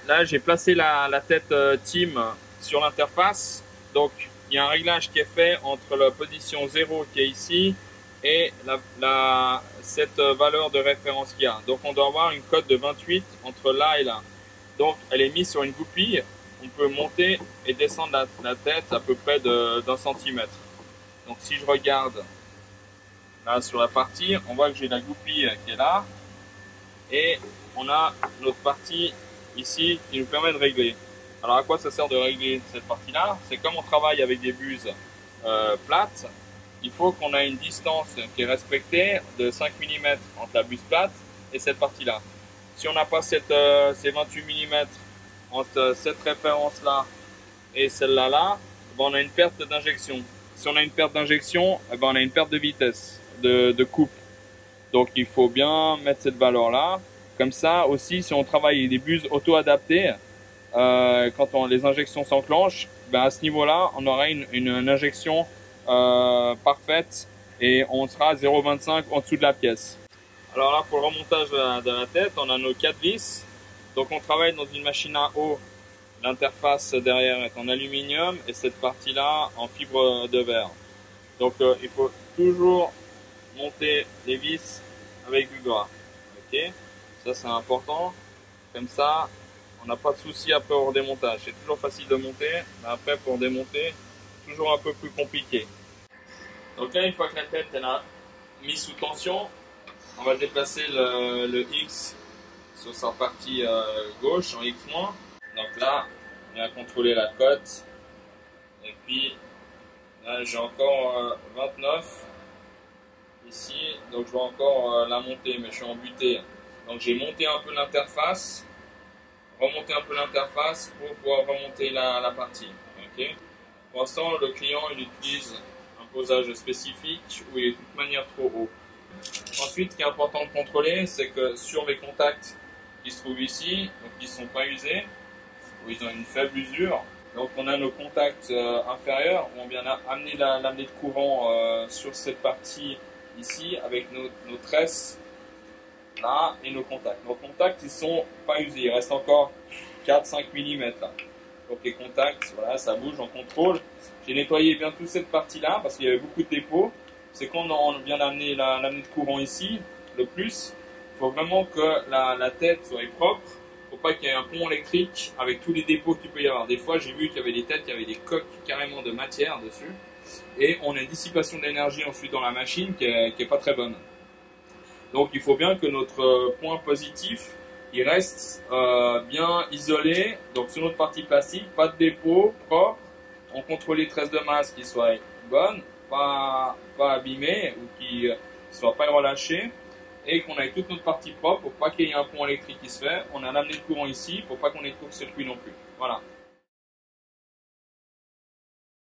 là j'ai placé la tête team sur l'interface. Donc il y a un réglage qui est fait entre la position 0 qui est ici et cette valeur de référence qu'il y a. Donc on doit avoir une cote de 28 entre là et là. Donc elle est mise sur une goupille. On peut monter et descendre la tête à peu près d'un centimètre. Donc si je regarde là sur la partie, on voit que j'ai la goupille qui est là. Et on a notre partie ici qui nous permet de régler. Alors à quoi ça sert de régler cette partie-là? C'est comme on travaille avec des buses plates, il faut qu'on ait une distance qui est respectée de 5 mm entre la buse plate et cette partie-là. Si on n'a pas ces 28 mm entre cette référence-là et celle-là, ben on a une perte d'injection. Si on a une perte d'injection, ben on a une perte de vitesse, de coupe. Donc il faut bien mettre cette valeur-là. Comme ça aussi, si on travaille avec des buses auto-adaptées, quand les injections s'enclenchent, ben à ce niveau-là, on aura une injection parfaite et on sera à 0,25 en dessous de la pièce. Alors là, pour le remontage de la tête, on a nos 4 vis. Donc on travaille dans une machine à eau. L'interface derrière est en aluminium et cette partie-là en fibre de verre. Donc il faut toujours monter les vis avec du gras. Ok, ça c'est important. Comme ça, on n'a pas de souci après au redémontage. C'est toujours facile de monter, mais après pour démonter, toujours un peu plus compliqué. Donc là, une fois que la tête est mise sous tension, on va déplacer le X sur sa partie gauche en X-. Donc là, on va contrôler la cote. Et puis là, j'ai encore 29 ici, donc je vais encore la monter, mais je suis en butée. Donc j'ai monté un peu l'interface, remonté un peu l'interface pour pouvoir remonter la partie. Okay. Pour l'instant, le client il utilise un posage spécifique où il est de toute manière trop haut. Ensuite, ce qui est important de contrôler, c'est que sur les contacts qui se trouvent ici, donc qui ne sont pas usés, où ils ont une faible usure, donc on a nos contacts inférieurs où on vient amener l'amener de courant sur cette partie ici avec nos tresses là et nos contacts. Nos contacts ils sont pas usés, il reste encore 4-5 mm là. Donc les contacts, voilà, ça bouge, on contrôle. J'ai nettoyé bien toute cette partie là parce qu'il y avait beaucoup de dépôts. C'est quand on vient d'amener l'amener de courant ici, le plus, il faut vraiment que la tête soit propre. Faut pas qu'il y ait un pont électrique avec tous les dépôts qu'il peut y avoir. Des fois, j'ai vu qu'il y avait des têtes qui avaient des coques carrément de matière dessus. Et on a une dissipation d'énergie ensuite dans la machine qui est pas très bonne. Donc il faut bien que notre point positif il reste bien isolé. Donc sur notre partie plastique, pas de dépôt, propre. On contrôle les tresses de masse qui soient bonnes, pas abîmées ou qui soient pas relâchées. Et qu'on ait toute notre partie propre pour pas qu'il y ait un pont électrique qui se fait. On a l'amener de courant ici pour pas qu'on ait de court-circuit non plus. Voilà.